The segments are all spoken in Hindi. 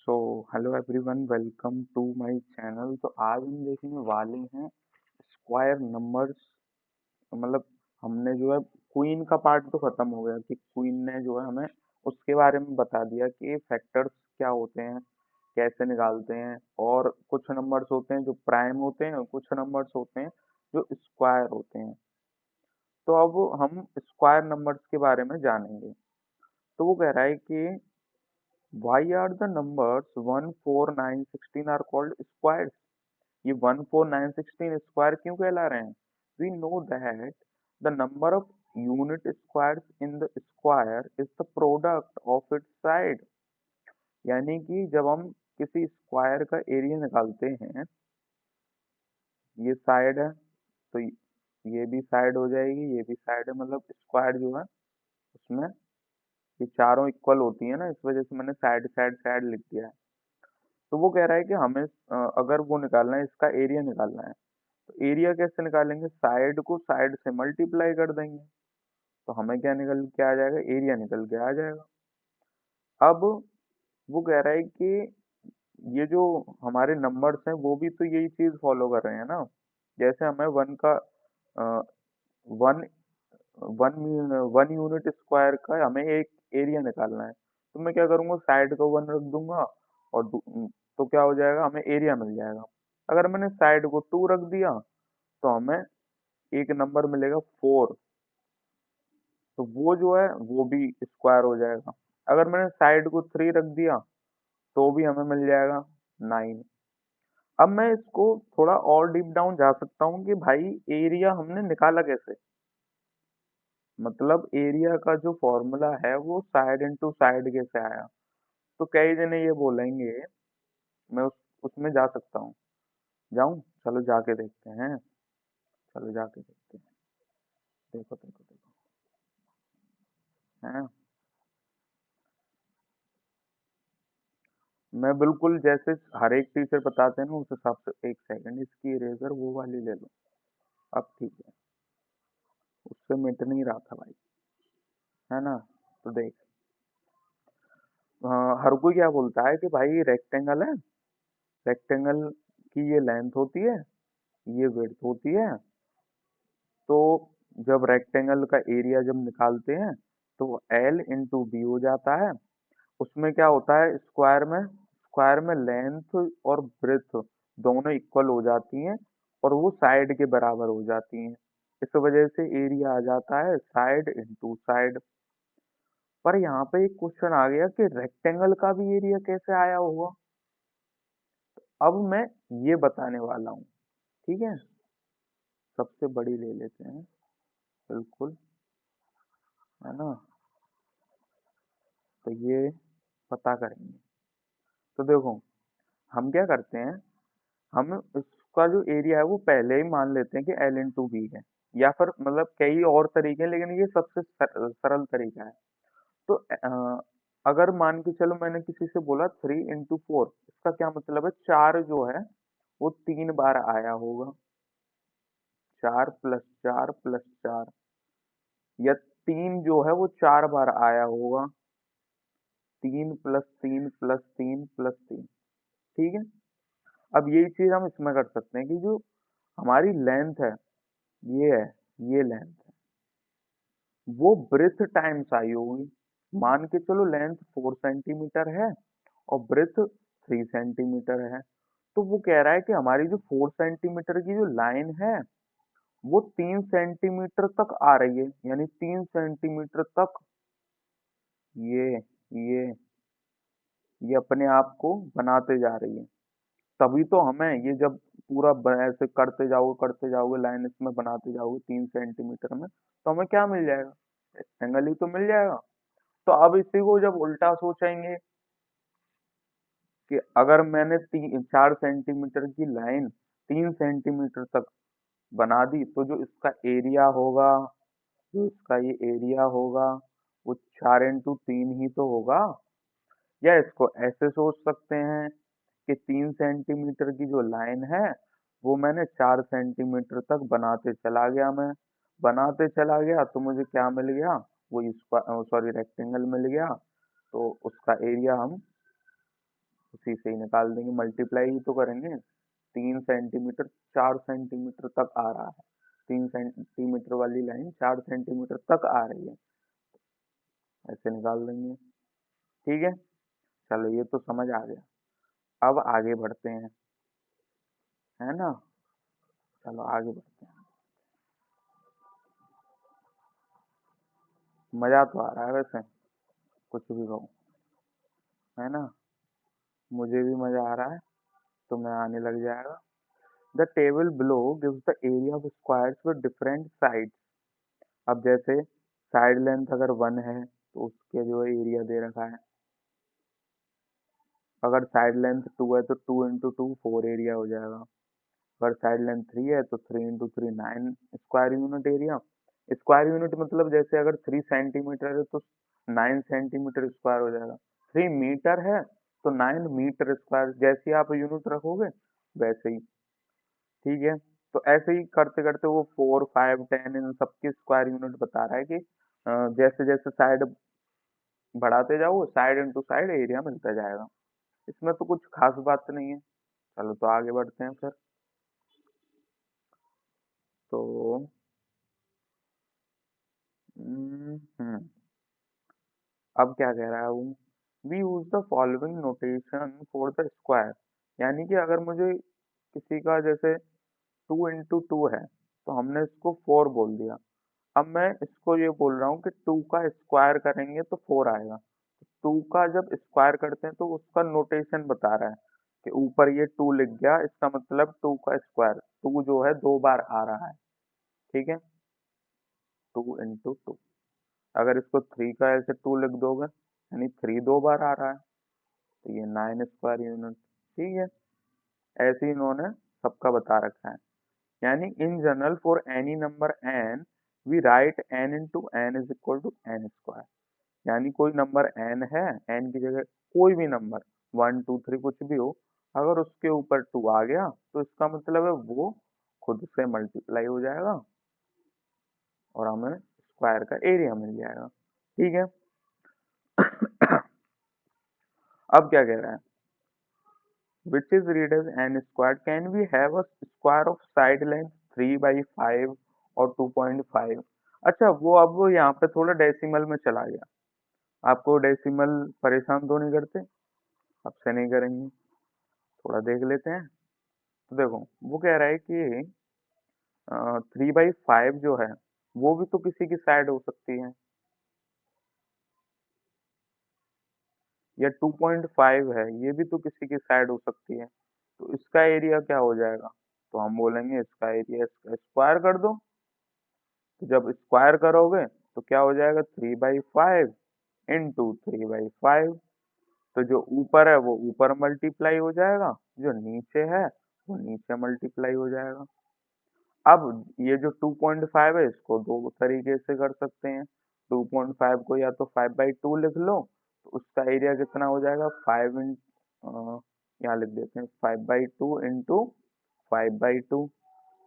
So hello everyone, welcome to my channel. तो आज हम देखने वाले हैं स्क्वायर नंबर्स। मतलब हमने जो है क्वीन का पार्ट तो खत्म हो गया कि क्वीन ने जो है हमें उसके बारे में बता दिया कि फैक्टर्स क्या होते हैं, कैसे निकालते हैं। और कुछ नंबर्स होते हैं जो प्राइम होते हैं और कुछ नंबर्स होते हैं जो स्क्वायर होते हैं। तो अब हम स्क्वायर नंबर्स के बारे में जानेंगे। तो वो कह रहा है कि why are the numbers 1 4 9 16 are called squares? ये 1 4 9 16 स्क्वायर क्यों कहला रहे हैं? We know that the number of unit squares in the square is the product of its side। यानी कि जब हम किसी स्क्वायर का एरिया निकालते हैं, ये साइड है तो ये भी साइड हो जाएगी, ये भी साइड है। मतलब स्क्वायर जो है उसमें ये चारों इक्वल होती है ना, इस वजह से मैंने साइड साइड साइड लिख दिया है। तो वो कह रहा है कि हमें अगर वो निकालना है, इसका एरिया निकालना है, तो एरिया कैसे निकालेंगे? साइड को साइड से मल्टीप्लाई कर देंगे तो हमें क्या निकल के आ जाएगा? एरिया निकल के आ जाएगा। अब वो कह रहा है कि ये जो हमारे नंबर्स हैं वो भी तो यही चीज फॉलो कर रहे हैं ना। जैसे हमें वन का one one one unit square का हमें एक एरिया निकालना है, तो मैं क्या करूंगा? साइड को 1 रख दूंगा और तो क्या हो जाएगा? हमें एरिया मिल जाएगा। अगर मैंने साइड को 2 रख दिया तो हमें एक नंबर मिलेगा 4, तो वो जो है वो भी स्क्वायर हो जाएगा। अगर मैंने साइड को 3 रख दिया तो भी हमें मिल जाएगा 9। अब मैं इसको थोड़ा और डीप डाउन जा सकता हूँ कि भाई एरिया हमने निकाला कैसे। मतलब एरिया का जो फॉर्मूला है वो साइड इनटू साइड कैसे आया। तो कई जने ये बोलेंगे, मैं उसमें जा सकता हूँ। जाऊं? चलो जाके देखते हैं। चलो जाके देखते हैं। देखो देखो देखो, है। मैं बिल्कुल जैसे हर एक टीचर बताते हैं ना उस हिसाब से, एक सेकंड इसकी इरेजर वो वाली ले लो। अब ठीक है, उससे मिट नहीं रहा था भाई, है ना। तो देख, हर कोई क्या बोलता है कि भाई रेक्टेंगल है, रेक्टेंगल की ये लेंथ होती है, ये विड्थ होती है। तो जब रेक्टेंगल का एरिया जब निकालते हैं तो एल इंटू बी हो जाता है। उसमें क्या होता है? स्क्वायर में लेंथ और ब्रेथ दोनों इक्वल हो जाती हैं और वो साइड के बराबर हो जाती हैं। इस वजह से एरिया आ जाता है साइड इंटू साइड। पर यहाँ पे एक क्वेश्चन आ गया कि रेक्टेंगल का भी एरिया कैसे आया होगा। अब मैं ये बताने वाला हूँ, ठीक है। सबसे बड़ी ले लेते हैं, बिल्कुल, है ना। तो ये पता करेंगे। तो देखो, हम क्या करते हैं, हम इसका जो एरिया है वो पहले ही मान लेते हैं कि एल इंटू बी है। या फिर मतलब कई और तरीके हैं लेकिन ये सबसे सरल तरीका है। तो अगर मान के चलो मैंने किसी से बोला 3 इंटू 4, इसका क्या मतलब है? 4 जो है वो 3 बार आया होगा। 4 + 4 + 4, या 3 जो है वो 4 बार आया होगा। 3 + 3 + 3 + 3, ठीक है। अब यही चीज हम इसमें कर सकते हैं कि जो हमारी लेंथ है, ये है, ये लेंथ है, वो ब्रेथ टाइम्स आई होगी। मान के चलो लेंथ 4 सेंटीमीटर है और ब्रेथ 3 सेंटीमीटर है। तो वो कह रहा है कि हमारी जो 4 सेंटीमीटर की जो लाइन है वो 3 सेंटीमीटर तक आ रही है, यानी 3 सेंटीमीटर तक ये ये ये अपने आप को बनाते जा रही है। तभी तो हमें ये जब पूरा ऐसे करते जाओगे लाइन इसमें बनाते जाओगे 3 सेंटीमीटर में, तो हमें क्या मिल जाएगा? रेक्टेंगल ही तो मिल जाएगा। तो अब इसी को जब उल्टा सोचेंगे कि अगर मैंने 4 सेंटीमीटर की लाइन 3 सेंटीमीटर तक बना दी तो जो इसका एरिया होगा, जो इसका ये एरिया होगा वो 4 इंटू 3 ही तो होगा। या इसको ऐसे सोच सकते हैं कि 3 सेंटीमीटर की जो लाइन है वो मैंने 4 सेंटीमीटर तक बनाते चला गया। मैं बनाते चला गया तो मुझे क्या मिल गया? वो सॉरी रेक्टेंगल मिल गया। तो उसका एरिया हम उसी से ही निकाल देंगे, मल्टीप्लाई ही तो करेंगे। 3 सेंटीमीटर 4 सेंटीमीटर तक आ रहा है, 3 सेंटीमीटर वाली लाइन 4 सेंटीमीटर तक आ रही है, ऐसे निकाल देंगे। ठीक है, चलो ये तो समझ आ गया। अब आगे बढ़ते हैं, है ना। चलो आगे बढ़ते हैं। मजा तो आ रहा है वैसे, कुछ भी कहो, है ना। मुझे भी मजा आ रहा है, तुम्हें आने लग जाएगा। The table below gives the area of squares with different sides. अब जैसे साइड लेंथ अगर 1 है तो उसके जो है एरिया दे रखा है। अगर साइड लेंथ 2 है तो 2 × 2 4 एरिया हो जाएगा। अगर साइड लेंथ 3 है तो 3 × 3 9 square unit area. Square unit मतलब जैसे अगर 3 सेंटीमीटर है तो 9 सेंटीमीटर स्क्वायर हो जाएगा। 3 मीटर है तो 9 मीटर स्क्वायर, जैसे आप यूनिट रखोगे वैसे ही। ठीक है, तो ऐसे ही करते करते वो 4 5 10 इन सबके स्क्वायर यूनिट बता रहा है कि जैसे जैसे साइड बढ़ाते जाओ साइड इंटू साइड एरिया मिलता जाएगा। इसमें तो कुछ खास बात नहीं है। चलो तो आगे बढ़ते हैं फिर। तो हम्म अब क्या कह रहा है वो, we use the following notation for the square. यानी कि अगर मुझे किसी का जैसे 2 × 2 है तो हमने इसको 4 बोल दिया। अब मैं इसको ये बोल रहा हूँ कि 2 का स्क्वायर करेंगे तो 4 आएगा। 2 का जब स्क्वायर करते हैं तो उसका नोटेशन बता रहा है कि ऊपर ये 2 लिख गया, इसका मतलब 2 का स्क्वायर, 2 जो है 2 बार आ रहा है। ठीक है, 2 × 2। अगर इसको 3 का ऐसे 2 लिख दोगे यानी 3 2 बार आ रहा है, तो ये 9 स्क्वायर यूनिट। ठीक है, ऐसे ही इन्होंने सबका बता रखा है। यानी in general for any number n we write n into N is equal to N square. यानी कोई नंबर n है, n की जगह कोई भी नंबर 1 2 3 कुछ भी हो, अगर उसके ऊपर 2 आ गया तो इसका मतलब है वो खुद से मल्टीप्लाई हो जाएगा और हमें स्क्वायर का एरिया मिल जाएगा। ठीक है। अब क्या कह रहा है, which is read as n squared, can we have a square of side length 3/5 और 2.5। अच्छा वो अब वो यहाँ पे थोड़ा डेसिमल में चला गया। आपको डेसिमल परेशान तो नहीं करते? अब से नहीं करेंगे, थोड़ा देख लेते हैं। तो देखो वो कह रहा है कि 3/5 जो है वो भी तो किसी की साइड हो सकती है, या 2.5 है ये भी तो किसी की साइड हो सकती है। तो इसका एरिया क्या हो जाएगा, तो हम बोलेंगे इसका एरिया इसका स्क्वायर कर दो। तो जब स्क्वायर करोगे तो क्या हो जाएगा, 3/5 इंटू 3/5। तो जो ऊपर है वो ऊपर मल्टीप्लाई हो जाएगा, जो नीचे है वो नीचे मल्टीप्लाई हो जाएगा। अब ये जो 2.5 है इसको दो तरीके से कर सकते हैं। 2.5 को या तो 5/2 लिख लो, तो उसका एरिया कितना हो जाएगा, 5 इन यहाँ लिख देते हैं 5/2 इंटू 5/2।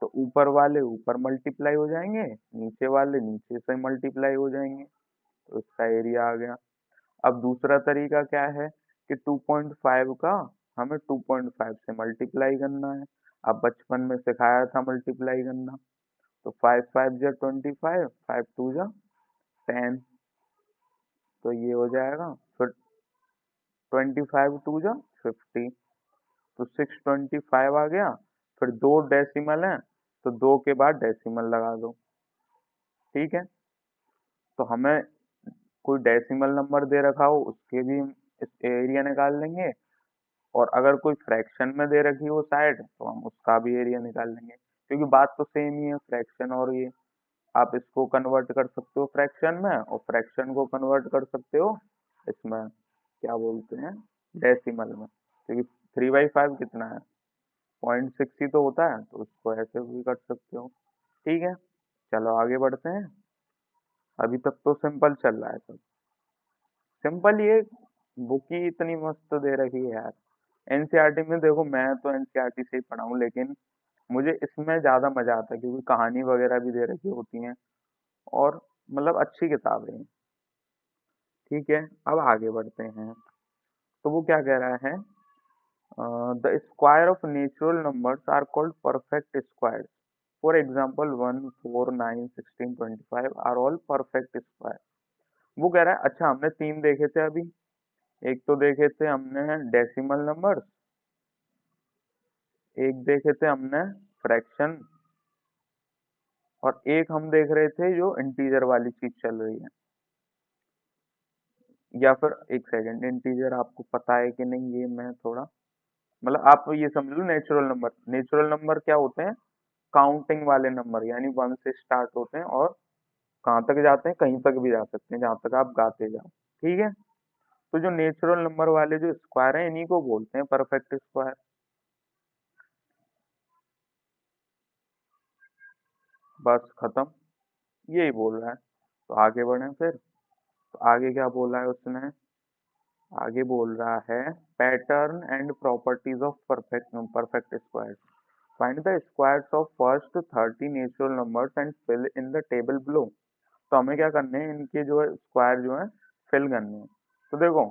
तो ऊपर वाले ऊपर मल्टीप्लाई हो जाएंगे, नीचे वाले नीचे से मल्टीप्लाई हो जाएंगे, तो इसका एरिया आ गया। अब दूसरा तरीका क्या है कि 2.5 का हमें 2.5 से मल्टीप्लाई करना है। अब बचपन में सिखाया था मल्टीप्लाई करना। तो 5 5 जा 25, 5 2 जा 10, तो ये हो जाएगा। फिर 25 2 जा 50, तो 625 आ गया। फिर दो डेसिमल है तो दो के बाद डेसिमल लगा दो। ठीक है, तो हमें कोई डेसिमल नंबर दे रखा हो उसके भी इस एरिया निकाल लेंगे, और अगर कोई फ्रैक्शन में दे रखी हो साइड तो हम उसका भी एरिया निकाल लेंगे, क्योंकि बात तो सेम ही है फ्रैक्शन और ये। आप इसको कन्वर्ट कर सकते हो फ्रैक्शन में, और फ्रैक्शन को कन्वर्ट कर सकते हो इसमें क्या बोलते हैं, डेसिमल में, क्योंकि 3/5 कितना है, 0.6 ही तो होता है, तो उसको ऐसे भी कर सकते हो। ठीक है, चलो आगे बढ़ते हैं। अभी तक तो सिंपल चल रहा है सब। सिंपल ये बुक ही इतनी मस्त दे रखी है यार। एनसीईआरटी में देखो, मैं तो एनसीईआरटी से ही पढ़ा हूँ, लेकिन मुझे इसमें ज्यादा मजा आता है क्योंकि कहानी वगैरह भी दे रखी होती हैं, और मतलब अच्छी किताब है। ठीक है, अब आगे बढ़ते हैं। तो वो क्या कह रहा है the square of natural numbers are called perfect square. For example 1, 4, 9, 16, 25 are all perfect square. वो कह रहा है, अच्छा हमने तीन देखे थे अभी। एक तो देखे थे हमने डेसिमल नंबर, एक देखे थे हमने फ्रैक्शन, और एक हम देख रहे थे जो इंटीजर वाली चीज चल रही है। या फिर एक सेकंड, इंटीजर आपको पता है कि नहीं ये मैं थोड़ा, मतलब आप ये समझ लो, नेचुरल नंबर, नेचुरल नंबर क्या होते हैं? काउंटिंग वाले नंबर, यानी वन से स्टार्ट होते हैं और कहाँ तक जाते हैं, कहीं तक भी जा सकते हैं, जहां तक आप गाते जाओ। ठीक है, तो जो नेचुरल नंबर वाले जो स्क्वायर है, इन्हीं को बोलते हैं परफेक्ट स्क्वायर। बस खत्म, यही बोल रहा है। तो आगे बढ़े फिर। तो आगे क्या बोला है उसने? आगे बोल रहा है, pattern and properties of perfect square. Find the squares of first 30 natural numbers and fill in the table below. तो हमें क्या करने हैं, इनके जो है स्क्वायर जो है फिल करने हैं। तो देखो,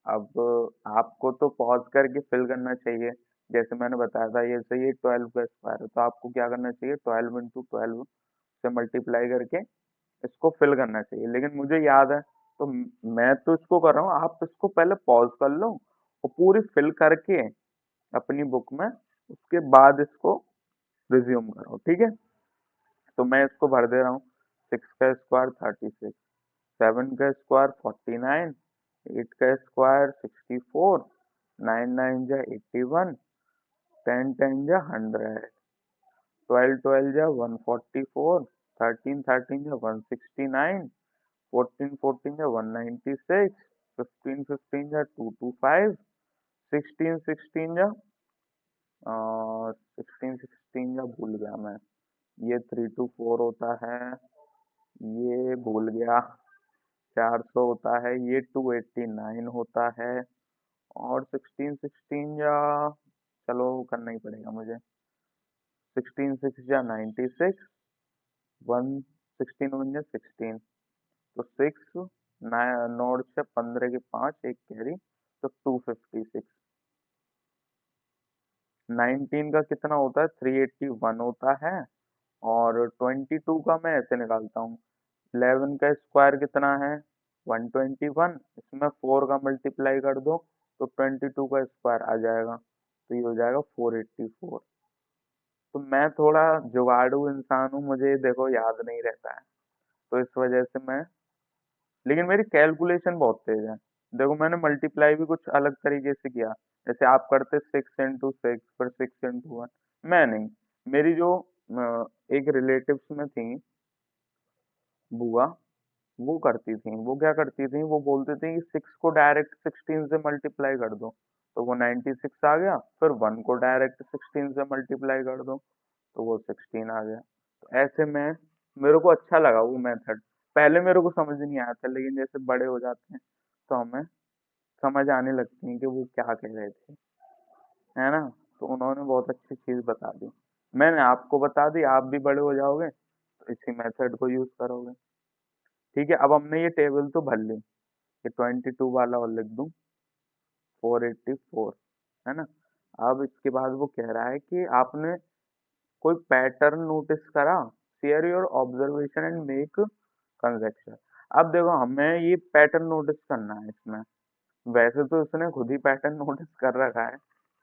अब आपको तो पॉज करके फिल करना चाहिए। जैसे मैंने बताया था, ये सही है, 12 का स्क्वायर है, तो आपको क्या करना चाहिए, 12 × 12 से मल्टीप्लाई करके इसको फिल करना चाहिए। लेकिन मुझे याद है, तो मैं तो इसको कर रहा हूँ, आप इसको पहले पॉज कर लो और पूरी फिल करके अपनी बुक में, उसके बाद इसको रिज्यूम करो। ठीक है, तो मैं इसको भर दे रहा हूँ। 6 का स्क्वायर 36, 7 का स्क्वायर 49, 8 का स्क्वायर 64, 9 9 जा 81, 10 10 जा 100, 12 12 जा 144, 13 13 जा 169, 14 14 जा 196, 15 15 जा 225, 16 16 जा 16 16 जा भूल गया मैं, ये 324 होता है, ये भूल गया, 400 होता है, ये 289 होता है, और 16 16 या, चलो करना ही पड़ेगा मुझे। 16 6 या 96, 1 16 1 या 16, तो 6 नोट से 15 के 5 एक कैरी, तो 256। 19 का कितना होता है, 381 होता है। और 22 का मैं ऐसे निकालता हूँ, 11 का स्क्वायर कितना है, 121, इसमें 4 का मल्टीप्लाई कर दो तो 22 का स्क्वायर आ जाएगा, तो ये हो जाएगा 484। तो मैं थोड़ा जुगाड़ू इंसान हूँ, मुझे देखो याद नहीं रहता है, तो इस वजह से मैं, लेकिन मेरी कैलकुलेशन बहुत तेज है। देखो मैंने मल्टीप्लाई भी कुछ अलग तरीके से किया, जैसे आप करते 6 × 6 फिर 6 × 1, मैं नहीं। मेरी जो एक रिलेटिव्स में थी बुआ, वो करती थी, वो क्या करती थी, वो बोलते थे कि 6 को डायरेक्ट 16 से मल्टीप्लाई कर दो, तो वो 96 आ गया, फिर 1 को डायरेक्ट 16 से मल्टीप्लाई कर दो तो वो 16 आ गया। तो ऐसे में मेरे को अच्छा लगा वो मेथड। पहले मेरे को समझ नहीं आया था, लेकिन जैसे बड़े हो जाते हैं तो हमें समझ आने लगती है कि वो क्या कह रहे थे, है ना। तो उन्होंने बहुत अच्छी चीज बता दी, मैंने आपको बता दी, आप भी बड़े हो जाओगे तो इसी मेथड को यूज करोगे। ठीक है, अब हमने ये टेबल तो भर ली, ये 22 वाला और लिख दूं, 484, है ना। अब इसके बाद वो कह रहा है कि आपने कोई पैटर्न नोटिस करा, share your observation and make conjunction. अब देखो हमें ये पैटर्न नोटिस करना है इसमें। वैसे तो इसने खुद ही पैटर्न नोटिस कर रखा है,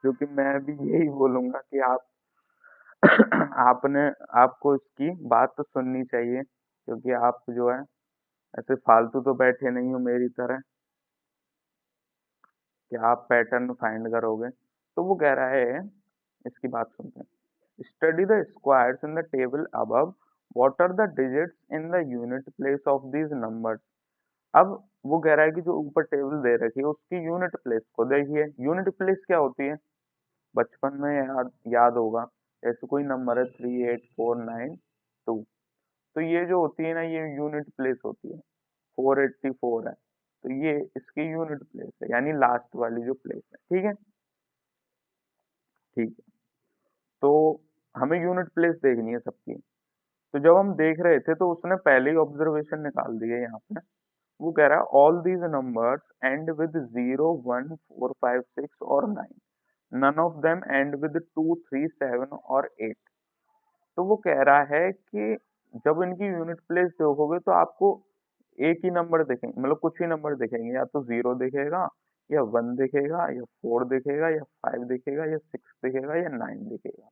क्योंकि मैं भी यही बोलूंगा कि आप आपने, आपको इसकी बात तो सुननी चाहिए, क्योंकि आप जो है ऐसे फालतू तो बैठे नहीं हो मेरी तरह कि आप पैटर्न फाइंड करोगे। तो वो कह रहा है, इसकी बात सुनते हैं। Study the squares in the table above, what are the digits in the unit place of these numbers. अब वो कह रहा है कि जो ऊपर टेबल दे रखी है उसकी यूनिट प्लेस को देखिए। यूनिट प्लेस क्या होती है, बचपन में याद याद होगा, जैसे कोई नंबर है 38492, तो ये जो होती है ना, ये यूनिट प्लेस होती है। 484 है, तो ये इसकी यूनिट प्लेस है, यानी लास्ट वाली जो प्लेस है। ठीक है, ठीक है। तो हमें यूनिट प्लेस देखनी है सबकी। तो जब हम देख रहे थे तो उसने पहले ही ऑब्जर्वेशन निकाल दी है यहाँ पे। वो कह रहा है all these numbers and with 0 1 4 5 6 और 9। none of them end with 2, 3, 7 और 8। तो वो कह रहा है कि जब इनकी यूनिट प्लेस देखोगे तो आपको एक ही नंबर दिखेंगे, मतलब कुछ ही नंबर दिखेंगे, या तो 0 दिखेगा, या 1 दिखेगा, या 4 दिखेगा, या 5 दिखेगा, या 6 दिखेगा, या 9 दिखेगा।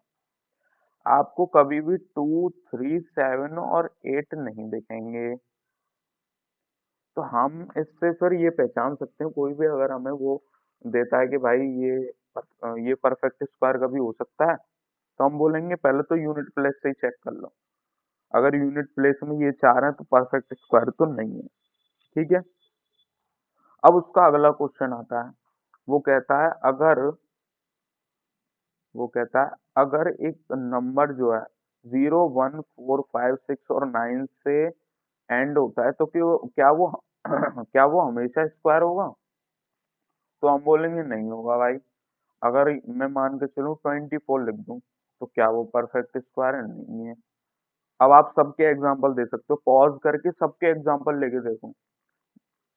आपको कभी भी 2, 3, 7 और 8 नहीं दिखेंगे। तो हम इससे फिर ये पहचान सकते हैं, कोई भी अगर हमें वो देता है कि भाई ये परफेक्ट स्क्वायर कभी हो सकता है, तो हम बोलेंगे पहले तो यूनिट प्लेस से ही चेक कर लो। अगर यूनिट प्लेस में ये 4 है तो परफेक्ट स्क्वायर तो नहीं है। ठीक है। अब उसका अगला क्वेश्चन आता है। वो कहता है अगर वो कहता है अगर एक नंबर जो है 0, 1, 4, 5, 6 और 9 से एंड होता है तो क्या वो क्या वो हमेशा स्क्वायर होगा? तो हम बोलेंगे नहीं होगा भाई। अगर मैं मान के चलूं 24 लिख दूं तो क्या वो परफेक्ट स्क्वायर है? नहीं है। अब आप सबके एग्जांपल दे सकते हो, पॉज करके सबके एग्जांपल लेके देखो।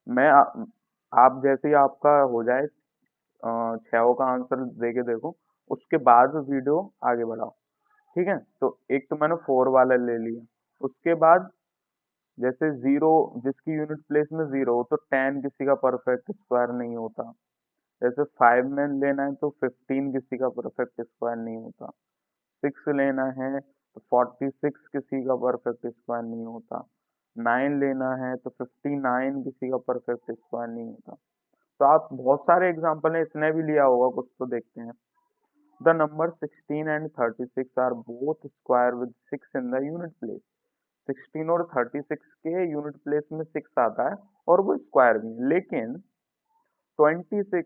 मैं आप जैसे ही आपका हो जाए 6 का आंसर दे के देखो, उसके बाद वीडियो आगे बढ़ाओ। ठीक है। तो एक तो मैंने 4 वाला ले लिया। उसके बाद जैसे 0, जिसकी यूनिट प्लेस में 0 हो तो 10 किसी का परफेक्ट स्क्वायर नहीं होता। जैसे 5 में लेना है तो 15 किसी का परफेक्ट स्क्वायर नहीं होता। 6 लेना है तो 46 किसी का परफेक्ट स्क्वायर नहीं होता। 9 लेना है तो 59 किसी का परफेक्ट स्क्वायर नहीं होता। तो आप बहुत सारे एग्जांपल है, इसने भी लिया होगा कुछ, तो देखते हैं। The number 16 and 36 are both square with 6 in the unit place. 16 और 36 के यूनिट प्लेस में 6 आता है और वो स्क्वायर भी है, लेकिन 26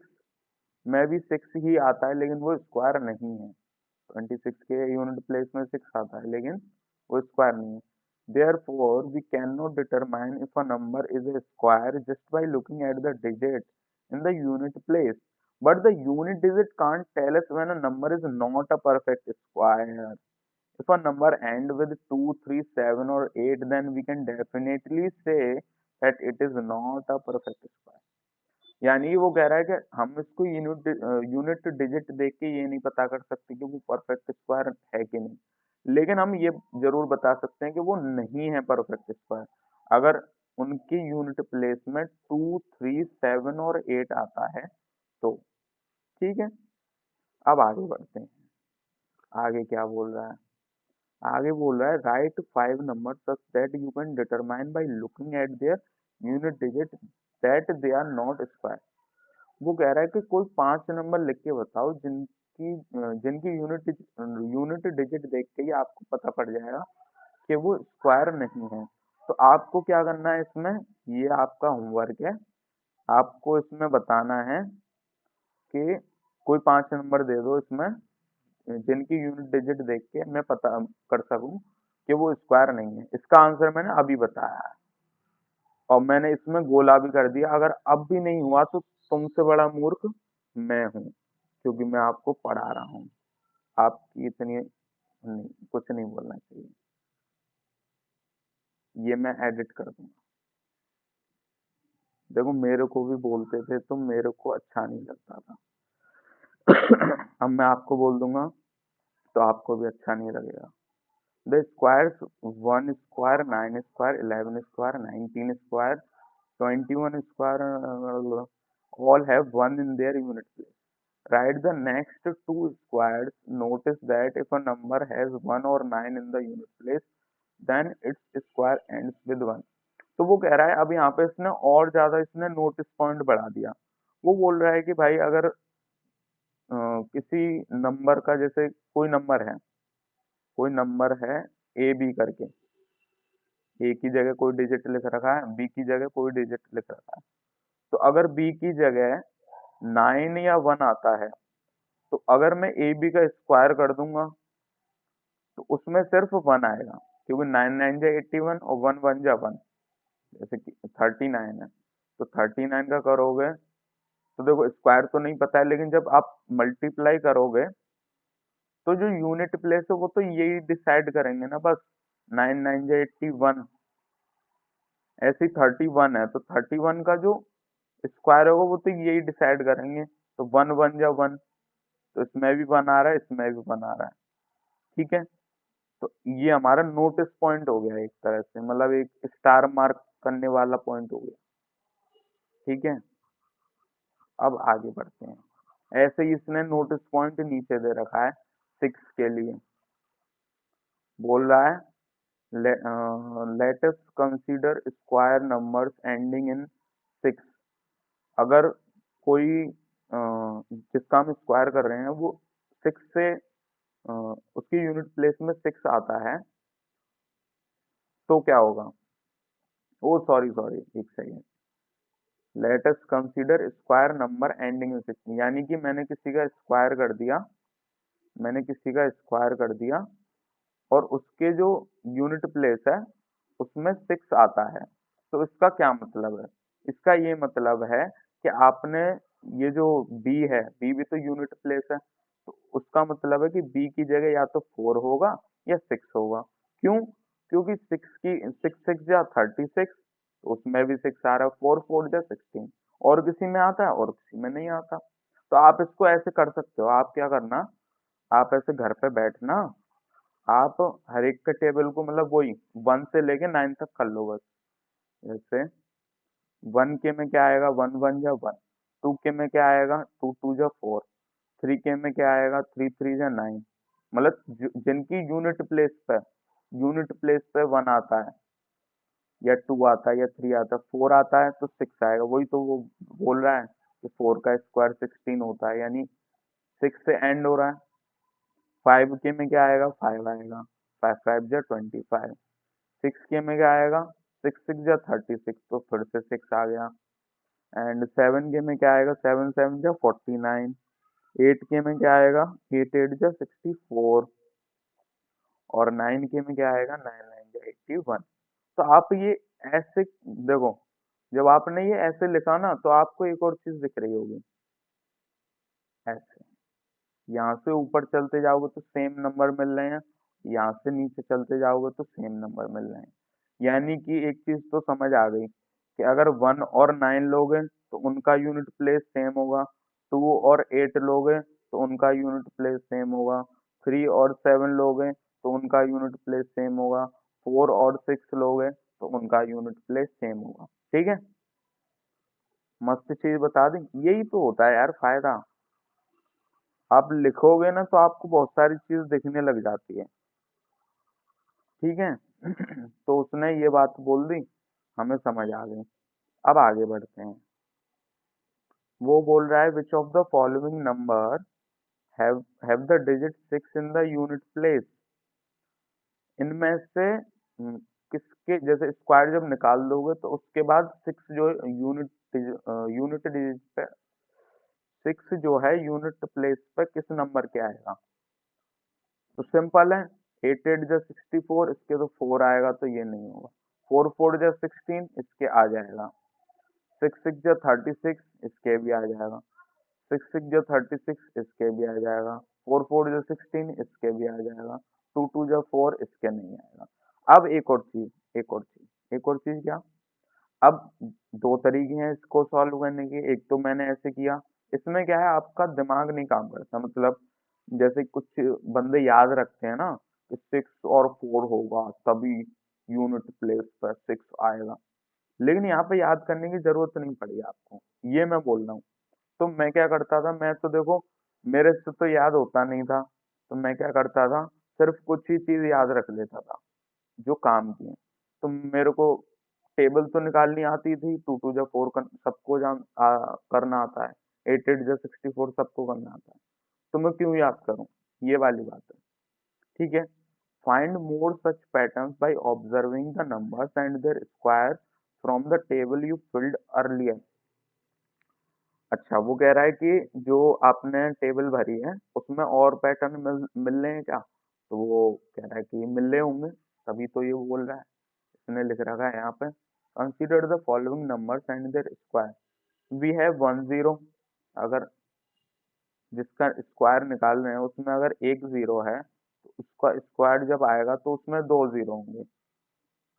में भी 6 ही आता है लेकिन वो स्क्वायर नहीं है। 26 के यूनिट प्लेस में 6 आता है लेकिन वो स्क्वायर नहीं है। Therefore, we cannot determine if a number is a square just by looking at the digit in the unit place. But the unit digit can't tell us when a number is not a perfect square. If a number ends with 2, 3, 7 or 8, then we can definitely say that it is not a perfect square. यानी वो कह रहा है कि हम इसको यूनिट डिजिट देख के ये नहीं पता कर सकते कि वो परफेक्ट स्क्वायर है कि नहीं, लेकिन हम ये जरूर बता सकते हैं कि वो नहीं है परफेक्ट स्क्वायर अगर उनकी यूनिट प्लेस में 2, 3, 7 और 8 आता है तो। ठीक है। अब आगे बढ़ते हैं। आगे क्या बोल रहा है? आगे बोल रहा है write 5 number such that you can determine by looking at their unit digit that they are not square. वो कह रहा है कि कोई 5 नंबर लिख के बताओ जिनकी जिनकी यूनिट डिजिट देख के ही आपको पता पड़ जाएगा कि वो स्क्वायर नहीं है। तो आपको क्या करना है इसमें, ये आपका होमवर्क है। आपको इसमें बताना है कि कोई 5 नंबर दे दो इसमें जिनकी यूनिट डिजिट देख के मैं पता कर सकूं कि वो स्क्वायर नहीं है। इसका आंसर मैंने अभी बताया है और मैंने इसमें गोला भी कर दिया। अगर अब भी नहीं हुआ तो तुमसे बड़ा मूर्ख मैं हूँ, क्योंकि मैं आपको पढ़ा रहा हूँ। आपकी इतनी नहीं, कुछ नहीं बोलना चाहिए। ये मैं एडिट कर दूंगा। देखो मेरे को भी बोलते थे तो मेरे को अच्छा नहीं लगता था। अब मैं आपको बोल दूंगा तो आपको भी अच्छा नहीं लगेगा। The squares 1 square, 9 square, 11 square, 19 square, 21 square all have 1 in their unit place. Write the next two squares. Notice that if a number has 1 or 9 in the unit place, then its square ends with 1. तो वो कह रहा है, अब यहाँ पे इसने और ज्यादा इसने नोटिस पॉइंट बढ़ा दिया। वो बोल रहा है कि भाई अगर किसी नंबर का, जैसे कोई नंबर है ए बी करके, ए की जगह कोई डिजिट लिख रखा है, बी की जगह कोई डिजिट लिख रखा है। तो अगर बी की जगह 9 या 1 आता है तो अगर मैं ए बी का स्क्वायर कर दूंगा तो उसमें सिर्फ 1 आएगा, क्योंकि 9 9 जा 81 और 1 1 जा 1। जैसे कि 39 है तो 39 का करोगे तो देखो स्क्वायर तो नहीं पता है, लेकिन जब आप मल्टीप्लाई करोगे तो जो यूनिट प्लेस है वो तो यही डिसाइड करेंगे ना बस। 9 9 जा 81, ऐसे ही 31 है तो 31 का जो स्क्वायर होगा वो तो यही डिसाइड करेंगे। तो 1 1 जा 1, तो इसमें भी 1 आ रहा है, इसमें भी 1 आ रहा है। ठीक है, तो ये हमारा नोटिस पॉइंट हो गया एक तरह से, मतलब एक स्टार मार्क करने वाला पॉइंट हो गया। ठीक है, अब आगे बढ़ते हैं। ऐसे ही इसने नोटिस पॉइंट नीचे दे रखा है 6 के लिए। बोल रहा है let us consider square numbers ending in 6। अगर कोई जिसका हम स्क्वायर कर रहे हैं वो 6 से उसकी यूनिट प्लेस में 6 आता है, तो क्या होगा? ओ सॉरी सॉरी, एक second. Let us consider square number ending in 6, यानी कि मैंने किसी का स्क्वायर कर दिया और उसके जो यूनिट प्लेस है उसमें 6 आता है। तो इसका क्या मतलब है? इसका ये मतलब है कि आपने ये जो बी है, बी भी तो यूनिट प्लेस है, तो उसका मतलब है कि बी की जगह या तो 4 होगा या 6 होगा। क्यों? क्योंकि 6 6 जा 36, तो उसमें भी 6 आ रहा है, 4 4 जा 16। और किसी में आता है और किसी में नहीं आता। तो आप इसको ऐसे कर सकते हो। आप क्या करना, आप ऐसे घर पे बैठना, आप हर एक के टेबल को मतलब वही 1 से लेके 9 तक कर लो बस। जैसे 1 के में क्या आएगा, 1 1 जा 1। 2 के में क्या आएगा, 2 2 जा 4। 3 के में क्या आएगा, 3 3 जा 9। मतलब जिनकी यूनिट प्लेस पे 1 आता है या 2 आता है या 3 आता है, 4 आता है तो 6 आएगा। वही तो वो बोल रहा है कि 4 का स्क्वायर 16 होता है, यानी 6 से एंड हो रहा है। 5 के में क्या आएगा, 5 आएगा। 5 5 जा 25। 6 के में क्या आएगा, 6 6 जा 36, तो फिर से 6 आ गया। एंड 7 के में क्या आएगा, 7 7 जा 49। 8 के में क्या आएगा, 8 8 जा 64। और 9 के में क्या आएगा, 9 9 जा 81। तो आप ये ऐसे देखो, जब आपने ये ऐसे लिखा ना तो आपको एक और चीज दिख रही होगी। ऐसे यहाँ से ऊपर चलते जाओगे तो सेम नंबर मिल रहे हैं, यहाँ से नीचे चलते जाओगे तो सेम नंबर मिल रहे हैं। यानी कि एक चीज तो समझ आ गई कि अगर 1 और 9 लोगे तो उनका यूनिट प्लेस सेम होगा। 2 और 8 लोगे तो उनका यूनिट प्लेस सेम होगा। 3 और 7 लोगे तो उनका यूनिट प्लेस सेम होगा। 4 और 6 लोगे तो उनका यूनिट प्लेस सेम होगा। ठीक है, मस्त चीज बता दी। यही तो होता है यार फायदा। आप लिखोगे ना तो आपको बहुत सारी चीज दिखने लग जाती है। ठीक है। तो उसने ये बात बोल दी, हमें समझ आ गई। अब आगे बढ़ते हैं। वो बोल रहा है which of the following number have the digit 6 in the unit place. इनमें से किसके, जैसे स्क्वायर जब निकाल दोगे तो उसके बाद 6 जो यूनिट डिजिट पे 6 जो है यूनिट प्लेस पे किस नंबर के आएगा? तो सिंपल है, 8 8 जा 64, इसके तो 4 आएगा तो ये नहीं होगा। 4 4 जा 16, इसके आ जाएगा। 6 6 जा 36, इसके भी आ जाएगा। 6 6 जा 36, इसके भी आ जाएगा। 4 4 जा 16, इसके भी आ जाएगा। 2 2 जा 4, इसके नहीं आएगा। अब एक और चीज क्या? अब दो तरीके हैं इसको सॉल्व करने के। एक तो मैंने ऐसे किया, इसमें क्या है आपका दिमाग नहीं काम करता। मतलब जैसे कुछ बंदे याद रखते हैं ना कि 6 और 4 होगा तभी यूनिट प्लेस पर 6 आएगा, लेकिन यहाँ पे याद करने की जरूरत नहीं पड़ी आपको, ये मैं बोल रहा हूँ। तो मैं क्या करता था, मैं तो देखो मेरे से तो याद होता नहीं था, तो मैं क्या करता था, सिर्फ कुछ ही चीज याद रख लेता था जो काम की है। तो मेरे को टेबल तो निकालनी आती थी, 2 2 जा 4 सबको करना आता है। 8 8 जा 64 सबको करना आता है। तो मैं क्यों याद करूं, ये वाली बात है। ठीक है। Find more such patterns by observing the numbers and their square from the table you filled earlier. अच्छा, वो कह रहा है कि जो आपने टेबल भरी है उसमें और पैटर्न मिल रहे हैं क्या? तो वो कह रहा है कि मिल रहे होंगे, तभी तो ये बोल रहा है। इसने लिख रखा है यहाँ पे, consider the following numbers and their square. We have 1 0। अगर जिसका स्क्वायर निकाल रहे हैं उसमें अगर एक जीरो है तो उसका स्क्वायर जब आएगा तो उसमें दो जीरो होंगे।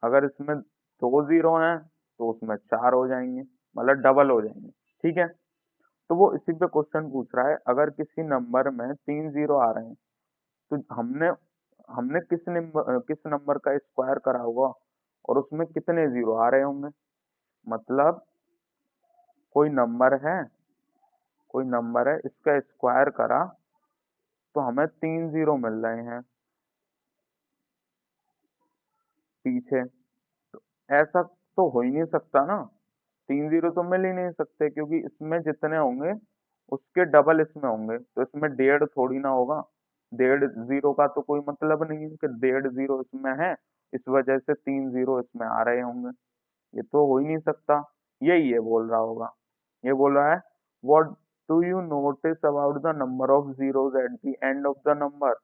अगर इसमें दो जीरो हैं तो उसमें चार हो जाएंगे, मतलब डबल हो जाएंगे। ठीक है। तो वो इसी पे क्वेश्चन पूछ रहा है, अगर किसी नंबर में 3 जीरो आ रहे हैं तो हमने हमने किस नंबर का स्क्वायर करा होगा और उसमें कितने जीरो आ रहे होंगे। मतलब कोई नंबर है, कोई नंबर है, इसका स्क्वायर करा तो हमें 3 जीरो मिल रहे हैं पीछे। ऐसा तो हो ही नहीं सकता ना, 3 जीरो तो मिल ही नहीं सकते, क्योंकि इसमें जितने होंगे उसके डबल इसमें होंगे, तो इसमें डेढ़ थोड़ी ना होगा। डेढ़ जीरो का तो कोई मतलब नहीं है कि डेढ़ जीरो इसमें है, इस वजह से 3 जीरो इसमें आ रहे होंगे। ये तो हो ही नहीं सकता। यही ये बोल रहा होगा। ये बोल रहा है, what do you notice about the number of zeros at the end of the number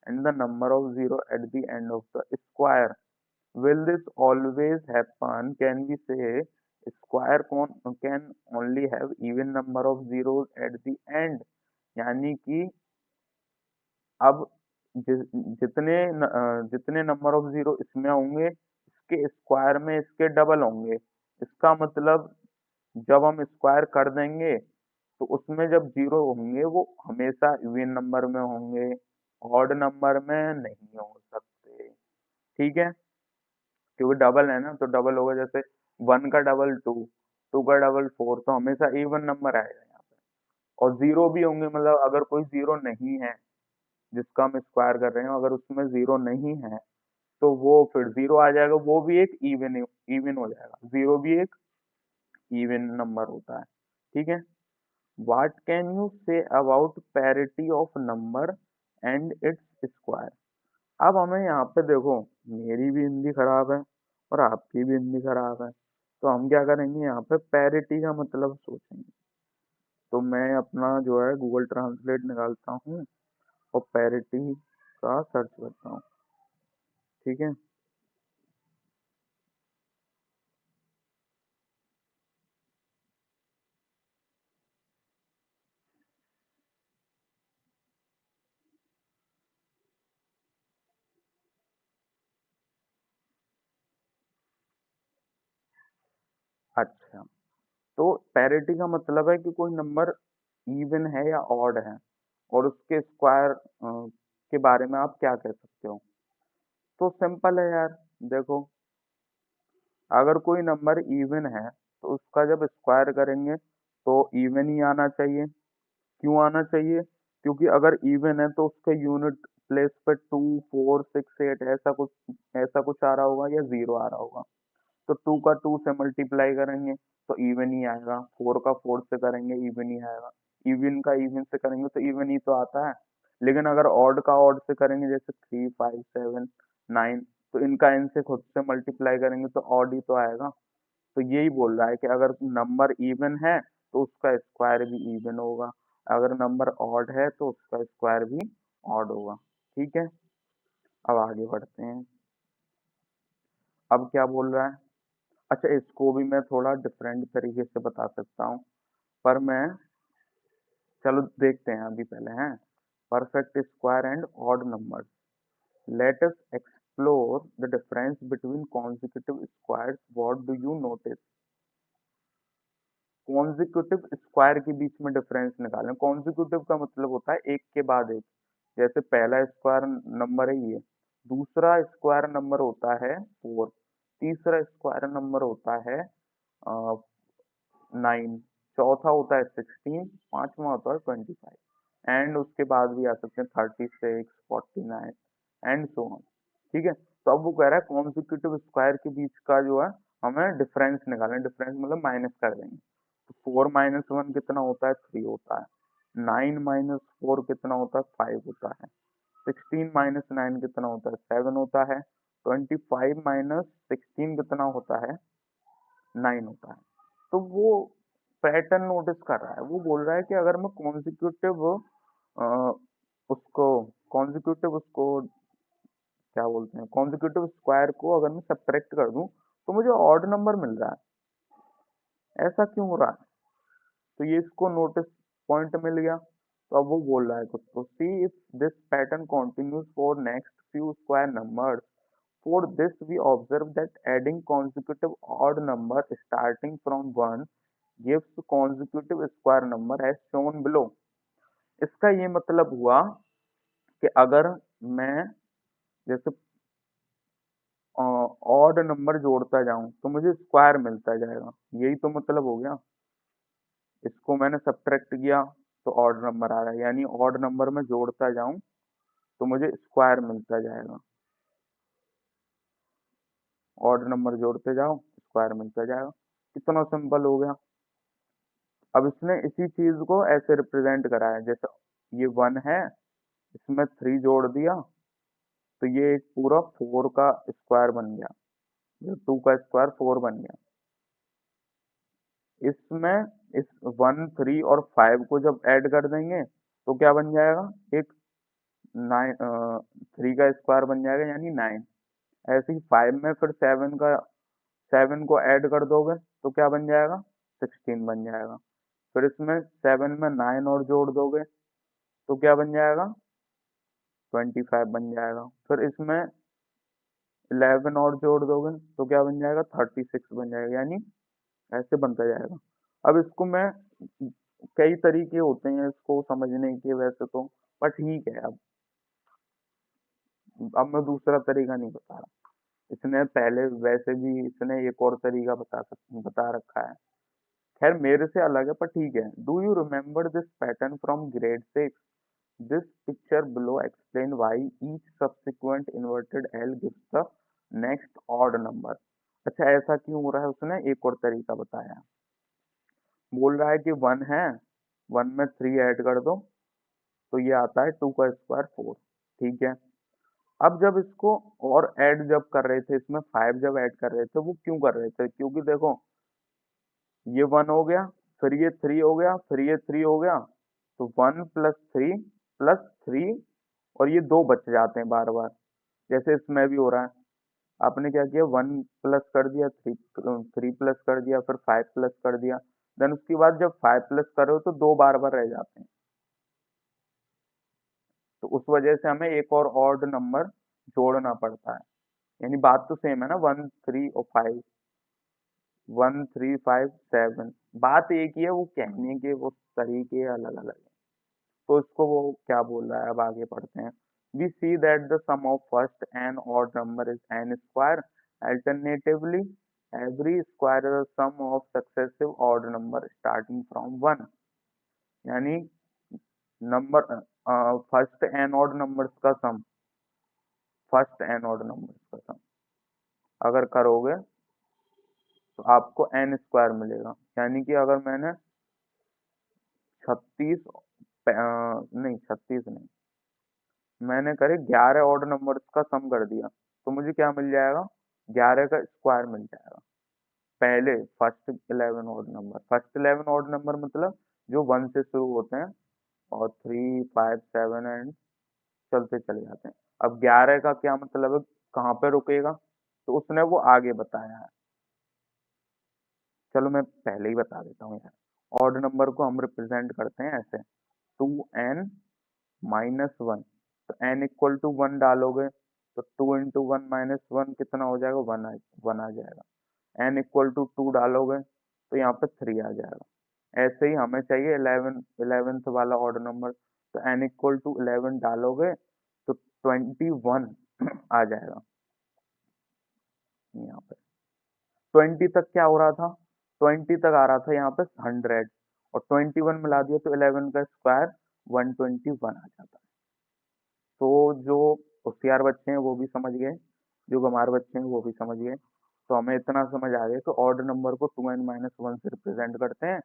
and the number of zero at the end of the square. Will this always happen? Can we say can only have even number of zeros at the end? यानी कि अब जितने नंबर ऑफ जीरो इसमें होंगे, इसके स्क्वायर में इसके डबल होंगे। इसका मतलब जब हम स्क्वायर कर देंगे तो उसमें जब जीरो होंगे वो हमेशा इवन नंबर में होंगे, ऑड नंबर में नहीं हो सकते। ठीक है, क्योंकि डबल है ना, तो डबल होगा, जैसे 1 का डबल 2, 2 का डबल 4, तो हमेशा इवन नंबर आएगा यहाँ पे। और जीरो भी होंगे, मतलब अगर कोई जीरो नहीं है जिसका हम स्क्वायर कर रहे हैं, अगर उसमें जीरो नहीं है तो वो फिर जीरो आ जाएगा, वो भी एक इवन इवन हो जाएगा, जीरो भी एक इवन नंबर होता है। ठीक है। What can you say about parity of number and its square. अब हमें यहाँ पे देखो, मेरी भी हिंदी खराब है और आपकी भी हिंदी खराब है, तो हम क्या करेंगे, यहाँ पे पैरिटी का मतलब सोचेंगे। तो मैं अपना जो है गूगल ट्रांसलेट निकालता हूँ और पैरिटी का सर्च करता हूँ। ठीक है। अच्छा, तो पैरिटी का मतलब है कि कोई नंबर इवन है या ऑड है और उसके स्क्वायर के बारे में आप क्या कह सकते हो। तो सिंपल है यार, देखो, अगर कोई नंबर इवन है तो उसका जब स्क्वायर करेंगे तो इवन ही आना चाहिए। क्यों आना चाहिए? क्योंकि अगर इवन है तो उसके यूनिट प्लेस पे 2 4 6 8 ऐसा कुछ आ रहा होगा या जीरो आ रहा होगा। तो 2 का 2 से मल्टीप्लाई करेंगे तो इवन ही आएगा, 4 का 4 से करेंगे इवन ही आएगा, इवन का इवन से करेंगे तो इवन ही तो आता है। लेकिन अगर ऑड का ऑड से करेंगे, जैसे 3 5 7 9, तो इनका इनसे खुद से मल्टीप्लाई करेंगे तो ऑड ही तो आएगा। तो यही बोल रहा है कि अगर नंबर इवन है तो उसका स्क्वायर भी इवन होगा, अगर नंबर ऑड है तो उसका स्क्वायर भी ऑड होगा। ठीक है। अब आगे बढ़ते हैं। अब क्या बोल रहा है? अच्छा, इसको भी मैं थोड़ा डिफरेंट तरीके से बता सकता हूँ, पर मैं, चलो देखते हैं अभी पहले हैं। Perfect square and odd numbers. Let us explore the difference between consecutive squares. What do you notice? Consecutive square के बीच में डिफरेंस निकालें। कॉन्जिक्यूटिव का मतलब होता है एक के बाद एक। जैसे पहला स्क्वायर नंबर है ये, दूसरा स्क्वायर नंबर होता है 4, तीसरा स्क्वायर नंबर होता है 9, चौथा होता है 16, पांचवा होता है 25, एंड उसके बाद भी आ सकते हैं 36, 49 एंड सो ऑन। ठीक है। तो अब वो कह रहा है कॉन्जिक्यूटिव स्क्वायर के बीच का जो है हमें डिफरेंस निकालना है। डिफरेंस मतलब माइनस कर देंगे। तो 4 - 1 कितना होता है? 3 होता है। 9 - 4 कितना होता है? 5 होता है। 16 - 9 कितना होता है? 7 होता है। 25 - 16 कितना होता है? 9 होता है। तो वो पैटर्न नोटिस कर रहा है। वो बोल रहा है कि अगर मैं कॉन्जिक्यूटिव उसको कॉन्जिक्यूटिव उसको क्या बोलते हैं, कॉन्जिक्यूटिव स्क्वायर को अगर मैं सब्ट्रैक्ट कर दूं तो मुझे ऑड नंबर मिल रहा है। ऐसा क्यों हो रहा है? तो ये इसको नोटिस पॉइंट मिल गया। तो अब वो बोल रहा है कुछ, तो see if this pattern continues for next few square numbers. For this we observe that adding consecutive odd numbers starting from 1 gives consecutive square number as shown below. इसका ये मतलब हुआ कि अगर मैं जैसे ऑड नंबर जोड़ता जाऊं तो मुझे स्क्वायर मिलता जाएगा, यही तो मतलब हो गया। इसको मैंने सब्ट्रैक्ट किया तो ऑड नंबर आ रहा है, यानी ऑड नंबर में जोड़ता जाऊं तो मुझे स्क्वायर मिलता जाएगा। ऑड नंबर जोड़ते जाओ स्क्वायर मिलता जाएगा। कितना सिंपल हो गया। अब इसने इसी चीज को ऐसे रिप्रेजेंट करा है, जैसे ये 1 है, इसमें 3 जोड़ दिया तो ये एक पूरा 4 का स्क्वायर बन गया, जो 2 का स्क्वायर 4 बन गया। इसमें इस 1 3 और 5 को जब ऐड कर देंगे तो क्या बन जाएगा, एक 9 3 का स्क्वायर बन जाएगा यानी 9। ऐसे ही 5 में फिर 7 को ऐड कर दोगे तो क्या बन जाएगा, 16 बन जाएगा। फिर इसमें 7 में 9 और जोड़ दोगे तो क्या बन जाएगा, 25 बन जाएगा। फिर इसमें 11 और जोड़ दोगे तो क्या बन जाएगा, 36 बन जाएगा, यानी ऐसे बनता जाएगा। अब इसको मैं, कई तरीके होते हैं इसको समझने के वैसे तो, पर ठीक है। अब मैं दूसरा तरीका नहीं बता रहा, इसने पहले वैसे भी इसने एक और तरीका बता रखा है। खैर मेरे से अलग है पर ठीक है। Do you remember this pattern from grade 6? This picture below explain why each subsequent inverted L gives the next odd number। अच्छा ऐसा क्यों हो रहा है, उसने एक और तरीका बताया। बोल रहा है कि 1 है, 1 में 3 ऐड कर दो तो ये आता है 2 का स्क्वायर 4। ठीक है। अब जब इसको और ऐड जब कर रहे थे, इसमें 5 जब ऐड कर रहे थे, वो क्यों कर रहे थे, क्योंकि देखो ये 1 हो गया, फिर ये 3 हो गया, फिर ये 3 हो गया, तो 1 प्लस 3 प्लस 3, और ये 2 बच जाते हैं बार बार, जैसे इसमें भी हो रहा है। आपने क्या किया, 1 प्लस कर दिया, 3 प्लस कर दिया, फिर 5 प्लस कर दिया, देन उसके बाद जब 5 प्लस करो तो 2 बार बार रह जाते हैं। तो उस वजह से हमें एक और ऑड नंबर जोड़ना पड़ता है। यानी बात तो सेम है ना, 1 3 और 5, 1 3 5 7, बात एक ही है, वो कहने के वो तरीके अलग अलग है। तो इसको वो क्या बोल रहा है, अब आगे पढ़ते हैं। We see that the sum of first n odd number is n square. Alternatively every square is sum of successive odd number starting from 1। यानी number first n odd numbers का sum, first n odd numbers का सम अगर करोगे तो आपको एन स्क्वायर मिलेगा। यानी कि अगर मैंने 36 नहीं 36 नहीं, मैंने करे 11 ऑड नंबर्स का सम कर दिया तो मुझे क्या मिल जाएगा, 11 का स्क्वायर मिल जाएगा। पहले फर्स्ट 11 ऑड नंबर मतलब जो 1 से शुरू होते हैं और 3 5 7 एंड चलते चले जाते हैं। अब 11 का क्या मतलब है, कहाँ पे रुकेगा, तो उसने वो आगे बताया है। चलो मैं पहले ही बता देता हूँ यार। ऑड नंबर को हम रिप्रेजेंट करते हैं ऐसे, 2n माइनस 1। तो n इक्वल टू 1 डालोगे तो 2 इंटू 1 माइनस 1 कितना हो जाएगा, 1 आ जाएगा। n इक्वल टू 2 डालोगे तो यहाँ पे 3 आ जाएगा। ऐसे ही हमें चाहिए 11th वाला ऑड नंबर, तो n इक्वल टू 11 डालोगे तो 21 आ जाएगा। यहाँ पे 20 तक क्या हो रहा था, 20 तक आ रहा था यहाँ पे 100, और 21 मिला दिया तो 11 का स्क्वायर 121 आ जाता है। तो जो होशियार बच्चे हैं वो भी समझ गए, जो गंवार बच्चे हैं वो भी समझ गए। तो हमें इतना समझ आ गया कि ऑड नंबर को 2n माइनस 1 से रिप्रेजेंट करते हैं,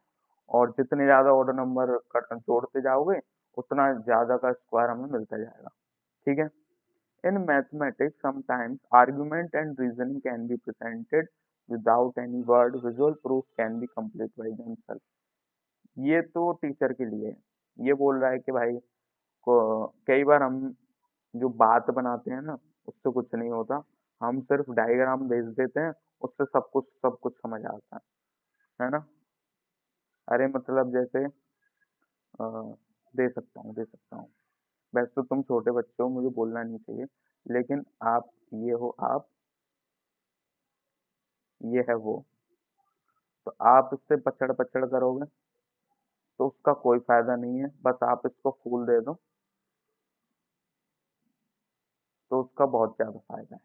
और जितने ज्यादा ऑड नंबर जोड़ते जाओगे उतना ज्यादा का स्क्वायर हमें मिलता जाएगा। ठीक है। In mathematics, sometimes argument and reasoning can be presented without any word. Visual proof can be complete by themselves। ये तो टीचर के लिए है। ये बोल रहा है कि भाई को कई बार हम जो बात बनाते हैं ना, उससे कुछ नहीं होता। हम सिर्फ डायग्राम भेज देते हैं, उससे सब कुछ समझ आता है ना। अरे मतलब जैसे दे सकता हूँ। वैसे तो तुम छोटे बच्चे हो, मुझे बोलना नहीं चाहिए, लेकिन आप ये हो आप, ये है वो। तो आप इससे पचड़ पचड़ करोगे तो उसका कोई फायदा नहीं है, बस आप इसको फूल दे दो तो उसका बहुत ज्यादा फायदा है।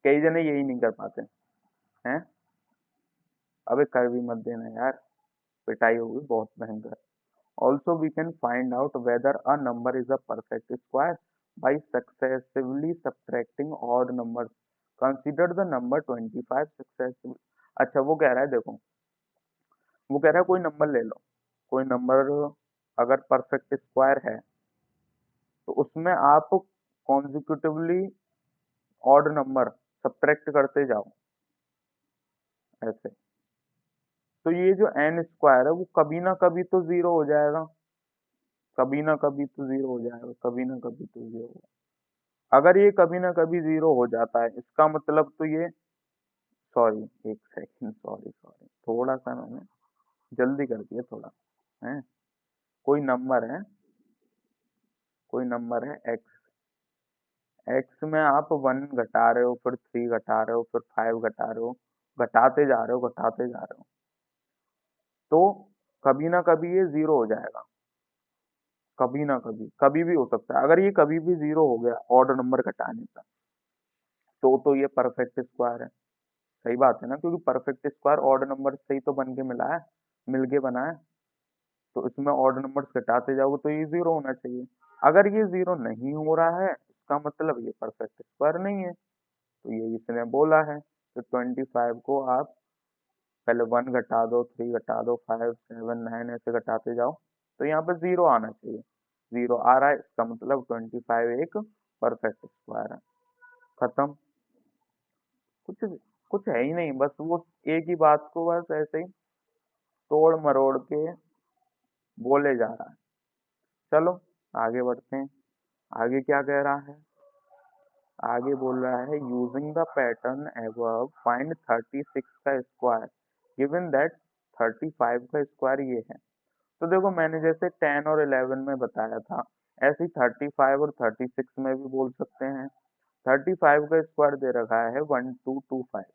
कई जने यही नहीं कर पाते हैं। अबे कर भी मत देना यार, पिटाई होगी बहुत भयंकर। Also, we can find out whether a number is a perfect square by successively subtracting odd numbers. Consider the number 25 successively. अच्छा वो कह रहा है देखो, वो कह रहा है कोई नंबर ले लो, कोई नंबर अगर परफेक्ट स्क्वायर है तो उसमें आप कॉन्जिक्यूटिवली ऑड नंबर सब्ट्रैक्ट करते जाओ ऐसे। तो ये जो एन स्क्वायर है वो कभी ना कभी तो जीरो हो जाएगा, कभी ना कभी तो जीरो हो जाएगा, कभी ना कभी तो जीरो हो। अगर ये कभी ना कभी जीरो हो जाता है इसका मतलब तो ये, सॉरी एक सेकंड, सॉरी सॉरी थोड़ा सा मैंने जल्दी कर दिया थोड़ा, है कोई नंबर है, कोई नंबर है एक्स, एक्स में आप वन घटा रहे हो, फिर थ्री घटा रहे हो, फिर फाइव घटा रहे हो, घटाते जा रहे हो, घटाते जा रहे हो, तो कभी ना कभी ये जीरो हो जाएगा, कभी ना कभी, कभी भी हो सकता है। अगर ये कभी भी जीरो हो गया ऑड नंबर घटाने का तो ये परफेक्ट स्क्वायर है। सही बात है ना, क्योंकि परफेक्ट स्क्वायर ऑड नंबर से ही तो बन के मिला है, मिलके बना है। तो इसमें ऑड नंबर्स घटाते जाओगे तो ये जीरो होना चाहिए। अगर ये जीरो नहीं हो रहा है इसका मतलब ये परफेक्ट स्क्वायर नहीं है। तो ये इसने बोला है। तो 25 को आप पहले वन घटा दो, थ्री घटा दो, फाइव, सेवन, नाइन ऐसे घटाते जाओ तो यहाँ पे जीरो आना चाहिए। जीरो आ रहा है इसका मतलब 25 एक परफेक्ट स्क्वायर है। खत्म। कुछ कुछ है ही नहीं, बस वो एक ही बात को बस ऐसे ही तोड़ मरोड़ के बोले जा रहा है। चलो आगे बढ़ते हैं। आगे क्या कह रहा है, आगे बोल रहा है using the pattern above find 36 का स्क्वायर गिवन दैट 35 का स्क्वायर ये है। तो देखो मैंने जैसे 10 और 11 में बताया था, ऐसे ही 35 और 36 में भी बोल सकते हैं। 35 का स्क्वायर दे रखा है 1225,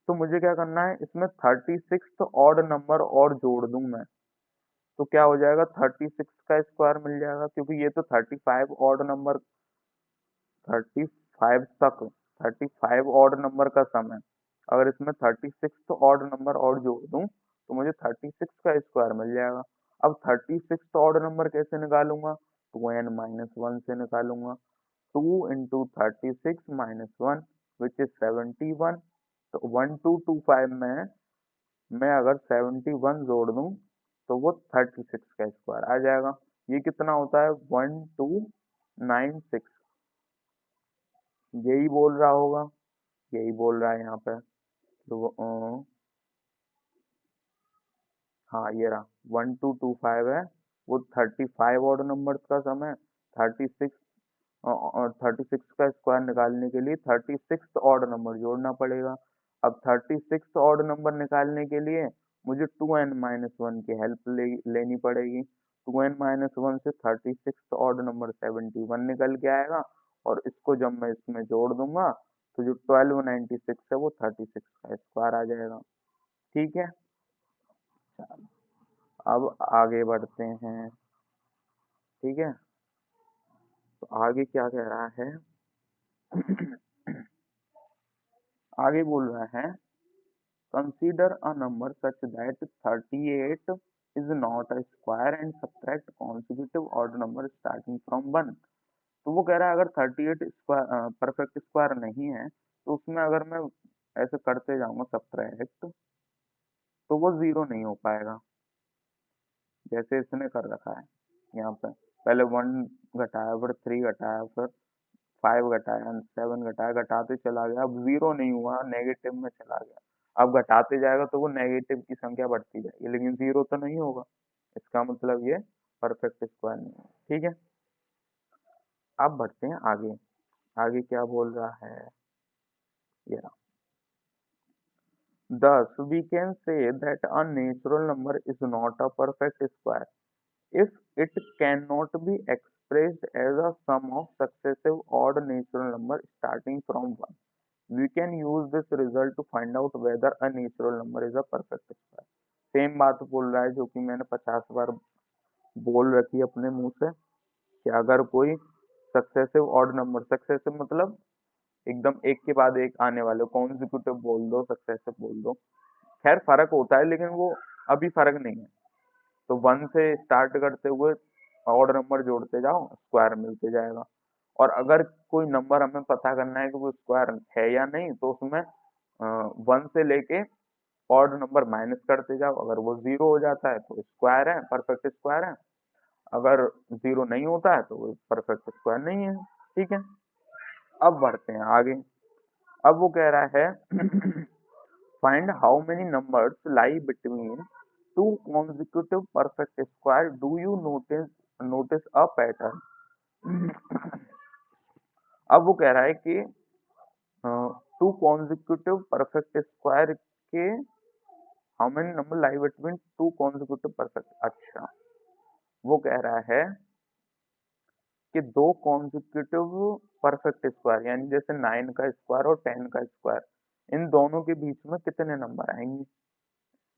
तो मुझे क्या करना है इसमें 36 ऑड नंबर और जोड़ दूं मैं, तो क्या हो जाएगा 36 का स्क्वायर मिल जाएगा, क्योंकि ये तो 35 ऑड नंबर, 35 तक 35 ऑड नंबर का सम है। अगर इसमें 36 ऑड नंबर और जोड़ दूं तो मुझे 36 का स्क्वायर मिल जाएगा। अब 36 ऑड नंबर कैसे निकालूंगा, 2n-1 से निकालूंगा। 2 into 36 - 1 विच इज 71। तो 1225 में मैं अगर 71 जोड़ दूं तो वो 36 का स्क्वायर आ जाएगा। ये कितना होता है 1296, यही बोल रहा होगा, यही बोल रहा है यहाँ पे। तो हाँ ये रहा 1225 है, वो 35 ऑड नंबर्स का सम है। 36 और 36 का स्क्वायर निकालने के लिए 36 ऑड नंबर जोड़ना पड़ेगा। अब 36 ऑड नंबर निकालने के लिए मुझे 2n-1 की हेल्प लेनी पड़ेगी। 2n-1 से 36 ऑड नंबर 71 निकल के आएगा, और इसको जब मैं इसमें जोड़ दूंगा तो जो 1296 है वो 36 का स्क्वायर आ जाएगा। ठीक है, अब आगे बढ़ते हैं। ठीक है, तो आगे क्या कह रहा है आगे बोल रहा है consider a number such that 38 is not a square and subtract consecutive odd number starting from 1। तो वो कह रहा है अगर 38 स्क्वायर परफेक्ट स्क्वायर नहीं है तो उसमें अगर मैं ऐसे करते जाऊंगा सब्ट्रैक्ट तो वो जीरो नहीं हो पाएगा, जैसे इसने कर रखा है यहाँ पे। पहले वन घटाया, फिर थ्री घटाया, फिर फाइव घटाया, सेवन घटाया, घटाते चला गया, अब जीरो नहीं हुआ, नेगेटिव में चला गया। अब घटाते जाएगा तो वो नेगेटिव की संख्या बढ़ती जाएगी, लेकिन जीरो तो नहीं होगा, इसका मतलब ये परफेक्ट स्क्वायर नहीं है। ठीक है, अब बढ़ते हैं आगे। आगे क्या बोल रहा है, ये thus we can say that a natural number is not a perfect square if it cannot be expressed as a sum of successive odd natural number starting from 1। We can use this result to find out whether a natural number is a perfect square. Same बात बोल रहा है जो कि मैंने 50 बार बोल रखी है अपने मुंह से, कि अगर कोई सक्सेसिव ऑड नंबर, सक्सेसिव मतलब एकदम एक के बाद एक आने वाले, कॉन्जिक्यूटिव बोल दो, सक्सेसिव बोल दो, खैर फर्क होता है लेकिन वो अभी फर्क नहीं है। तो वन से स्टार्ट करते हुए ऑड नंबर जोड़ते जाओ, स्क्वायर मिलते जाएगा। और अगर कोई नंबर हमें पता करना है कि वो स्क्वायर है या नहीं, तो उसमें वन से लेके ऑड नंबर माइनस करते जाओ, अगर वो जीरो हो जाता है तो स्क्वायर है, परफेक्ट स्क्वायर है। अगर जीरो नहीं होता है तो वो परफेक्ट स्क्वायर नहीं है। ठीक है, अब बढ़ते हैं आगे। अब वो कह रहा है find how many numbers lie between two consecutive perfect square, do you notice a pattern? अब वो कह रहा है कि टू कॉन्जिक्यूटिव परफेक्ट स्क्वायर के how many number lie between two consecutive perfect. अच्छा, वो कह रहा है कि दो कॉन्जिक्यूटिव परफेक्ट स्क्वायर, यानी जैसे 9 का स्क्वायर और 10 का स्क्वायर, इन दोनों के बीच में कितने नंबर आएंगे।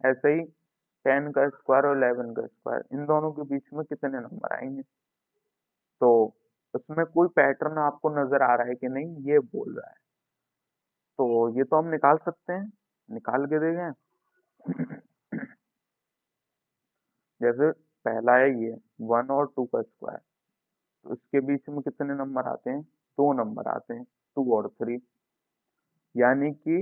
ऐसे ही 10 का स्क्वायर और 11 का स्क्वायर, इन दोनों के बीच में कितने नंबर आएंगे। तो उसमें कोई पैटर्न आपको नजर आ रहा है कि नहीं, ये बोल रहा है। तो ये तो हम निकाल सकते हैं, निकाल के देखें। जैसे पहला है ये 1 और 2 का स्क्वायर, तो इसके बीच में कितने नंबर आते हैं, दो नंबर आते हैं, 2 और 3। यानी कि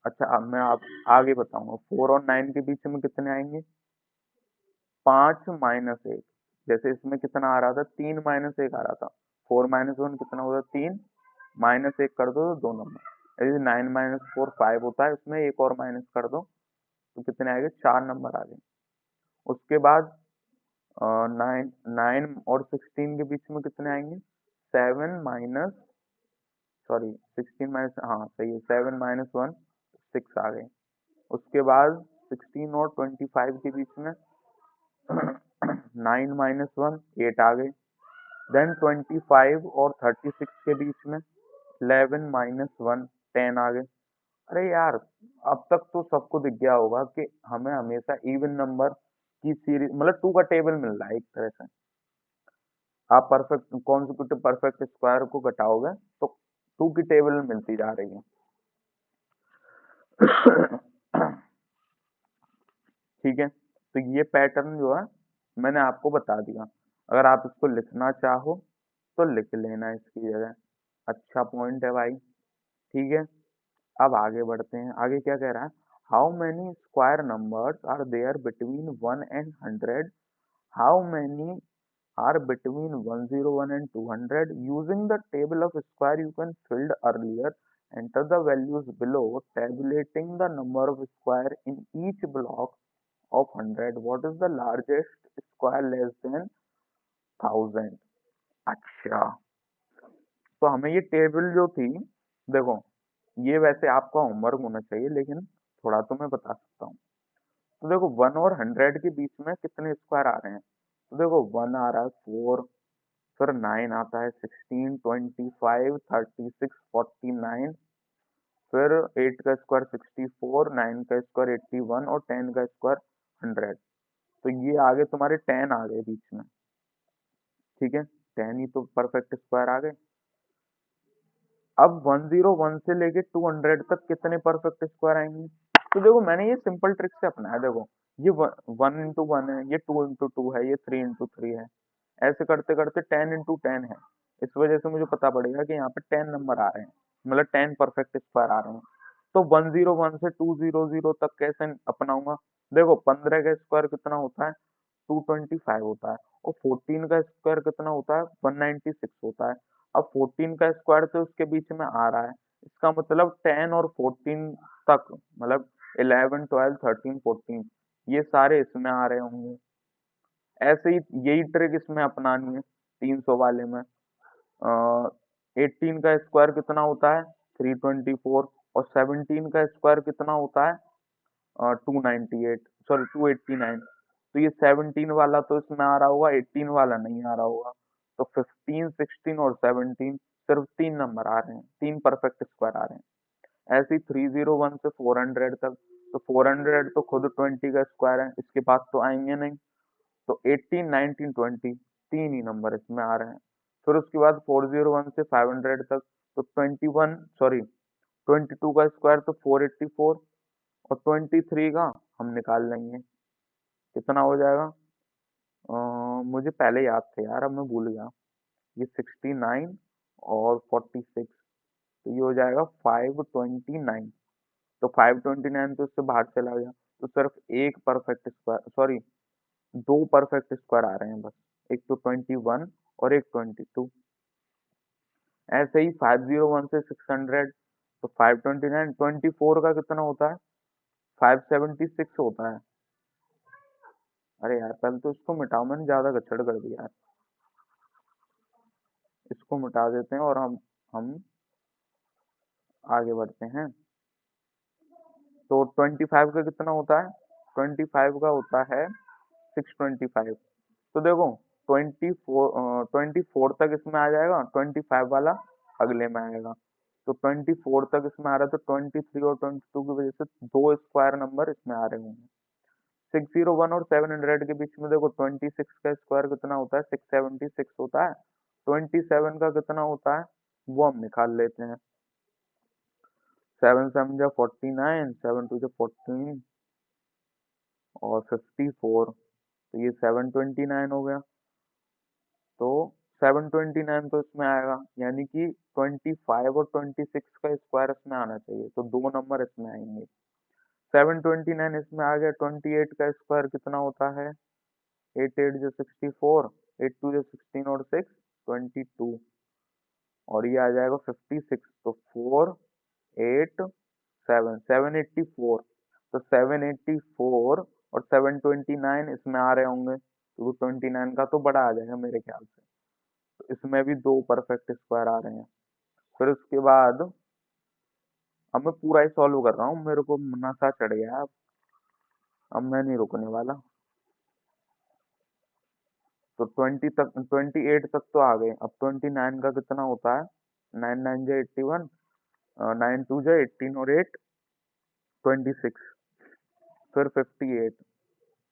अच्छा, अब मैं आप आगे बताऊंगा, 4 और 9 के बीच में कितने आएंगे, 5 - 1। जैसे इसमें कितना आ रहा था, 3 - 1 आ रहा था। 4 - 1 कितना होता है, 3, -1 कर दो तो 2 नंबर। यदि 9 - 4 5 होता है, उसमें एक और माइनस कर दो तो कितने आएंगे, 4 नंबर आ गए। उसके बाद 9 और 16 के बीच में कितने आएंगे, 7 माइनस, सॉरी 16 - हाँ सही है, 7 - 1 6 आ गए। उसके बाद 16 और 25 के बीच में 9 - 1 8 आ गए। देन 25 और 36 के बीच में 11 - 1 10 आ गए। अरे यार, अब तक तो सबको दिख गया होगा कि हमें हमेशा इवन नंबर की सीरीज, मतलब टू का टेबल मिल रहा है एक तरह से। आप परफेक्ट कॉन्जिक्यूटिव परफेक्ट स्क्वायर को घटाओगे तो टू की टेबल मिलती जा रही है। ठीक है, तो ये पैटर्न जो है मैंने आपको बता दिया। अगर आप इसको लिखना चाहो तो लिख लेना इसकी जगह। अच्छा पॉइंट है भाई। ठीक है, अब आगे बढ़ते हैं। आगे क्या कह रहा है, how many square numbers are there between 1 and 100, how many are between 101 and 200. Using the table of square you can filled earlier, enter the values below, tabulating the number of square in each block of 100. What is the largest square less than 1000? अच्छा, तो हमें ये टेबल जो थी, देखो ये वैसे आपका होमवर्क होना चाहिए, लेकिन थोड़ा तो मैं बता सकता हूँ। तो देखो 1 और 100 के बीच में कितने स्क्वायर आ रहे हैं, तो देखो 1 आ रहा है 4, फिर 9 आता है 16 25 36 49, फिर 8 का स्क्वायर 64, 9 का स्क्वायर 81 और 10 का स्क्वायर 100। तो ये आगे तुम्हारे 10 आ गए बीच में। ठीक है, 10 ही तो परफेक्ट स्क्वायर आ गए। अब 101 से लेके 200 तक कितने परफेक्ट स्क्वायर आएंगे। तो देखो मैंने ये सिंपल ट्रिक से अपनाया। देखो ये 1 × 1 है, ये 2 × 2 है, ये 3 × 3 है। ऐसे करते करते 10 × 10 है। इस वजह से मुझे पता पड़ेगा कि यहाँ पे 10 नंबर आ रहे हैं, मतलब 10 परफेक्ट स्क्वायर आ रहे हैं। तो 101 से 200 तक कैसे अपनाऊंगा। देखो 15 का स्क्वायर कितना होता है, 225 होता है। और 14 का स्क्वायर कितना होता है, 196 होता है। अब 14 का स्क्वायर तो उसके बीच में आ रहा है, इसका मतलब 10 और 14 तक, मतलब 11 12 13 14, ये सारे इसमें आ रहे होंगे। ऐसे ही यही ट्रिक इसमें अपनानी है 300 वाले में। 18 का स्क्वायर कितना होता है, 324। और 17 का स्क्वायर कितना होता है, 298, सॉरी 289। तो ये 17 वाला तो इसमें आ रहा होगा, 18 वाला नहीं आ रहा होगा। तो 15 16 और 17 सिर्फ 3 नंबर आ रहे हैं, 3 परफेक्ट स्क्वायर आ रहे हैं। ऐसे ही 301 से 400 तक, तो 400 तो खुद 20 का स्क्वायर है, इसके पास तो आएंगे नहीं। तो 18, 19, 20 तीन ही नंबर इसमें आ रहे हैं। फिर उसके बाद 401 से 500 तक, तो 22 का स्क्वायर तो 484, और 23 का हम निकाल लेंगे, कितना हो जाएगा। मुझे पहले याद थे यार, अब मैं भूल गया। ये 69 और 46, तो ये हो जाएगा 529। तो 529 तो इससे बाहर चला गया, तो सिर्फ एक परफेक्ट स्क्वायर, सॉरी, दो परफेक्ट स्क्वायर आ रहे हैं बस, एक तो 21 और एक 22। ऐसे ही 501 से 600, तो 529, 24 का कितना होता है, 576 होता है। अरे यार पहले तो इसको मिटाओ, मैंने ज्यादा गड़बड़ कर दिया यार। इसको मिटा देते हैं और हम आगे बढ़ते हैं। तो 25 का कितना होता है, 25 का होता है 625। तो देखो 24 तक इसमें आ जाएगा, 25 वाला अगले में आएगा। तो 24 तक इसमें आ रहा है, तो 23 और 22 की वजह से दो स्क्वायर नंबर इसमें आ रहे होंगे। 601 और 700 के बीच में देखो 26 का स्क्वायर कितना होता है, 676 होता है। 27 का कितना होता है वो हम निकाल लेते हैं। 7 7 जा 49, 7 2 जा 14 और 54, तो ये 729 हो गया। तो 729 तो इसमें आएगा, यानी कि 25 और 26 का स्क्वायर इसमें आना चाहिए, तो दो नंबर इसमें आएंगे। 729 इसमें आ गया। 28 का स्क्वायर कितना होता है, 8 8 जो 64, 8 2 जो 16 और 6 22, और ये आ जाएगा 56। तो 4 8 7 784, तो 784 और 729 इसमें आ रहे होंगे, तो 29 का तो बड़ा आ जाएगा मेरे ख्याल से। तो इसमें भी दो परफेक्ट स्क्वायर आ रहे हैं। फिर उसके बाद अब मैं पूरा ही सॉल्व कर रहा हूँ, मेरे को नशा चढ़ गया है अब मैं नहीं रुकने वाला। तो 28 तक तो आ गए। अब 29 का कितना होता है, 9 9 जा 81, 9 2 जा 18 और 8 26, फिर 58,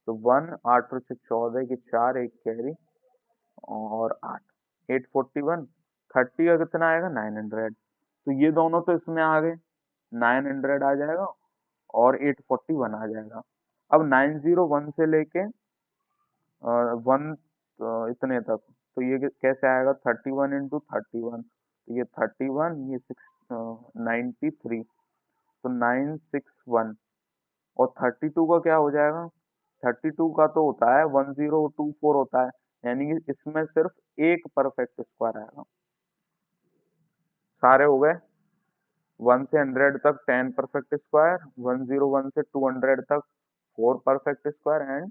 तो 1 8 और 6 14 की 4 एक कैरी और 8 841। 30 का कितना आएगा, 900। तो ये दोनों तो इसमें आ गए, 900 आ जाएगा और 841 आ जाएगा। अब 901 से लेके 1 इतने तक, तो ये कैसे आएगा, 31 इंटू 31, तो ये 31, ये 93, तो 961। और 32 का क्या हो जाएगा, 32 का तो होता है 1024 होता है, यानी कि इसमें सिर्फ एक परफेक्ट स्क्वायर आएगा। सारे हो गए। 1 से 100 तक 10 परफेक्ट स्क्वायर, 101 से 200 तक 4 परफेक्ट स्क्वायर, एंड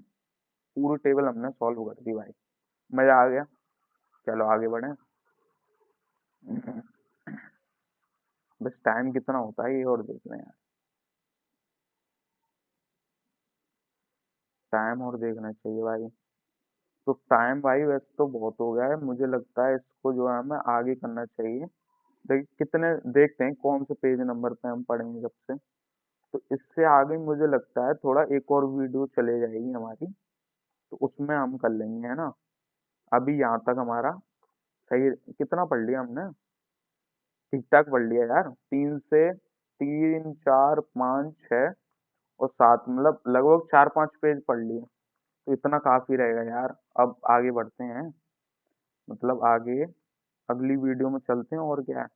पूरी टेबल हमने सॉल्व कर दी भाई। मजा आ गया। चलो आगे बढ़े। बस टाइम कितना होता है ये और देख लें यार, टाइम और देखना चाहिए भाई। तो टाइम भाई वैसे तो बहुत हो गया है, मुझे लगता है इसको जो है हमें आगे करना चाहिए। कितने देखते हैं कौन से पेज नंबर पे हम पढ़ेंगे जब से। तो इससे आगे मुझे लगता है थोड़ा एक और वीडियो चले जाएगी हमारी, तो उसमें हम कर लेंगे, है ना। अभी यहाँ तक हमारा सही, कितना पढ़ लिया हमने, ठीक ठाक पढ़ लिया यार। 3 4 5 6 और 7, मतलब लगभग 4 5 पेज पढ़ लिए, तो इतना काफी रहेगा यार। अब आगे बढ़ते हैं, मतलब आगे अगली वीडियो में चलते हैं, और क्या है।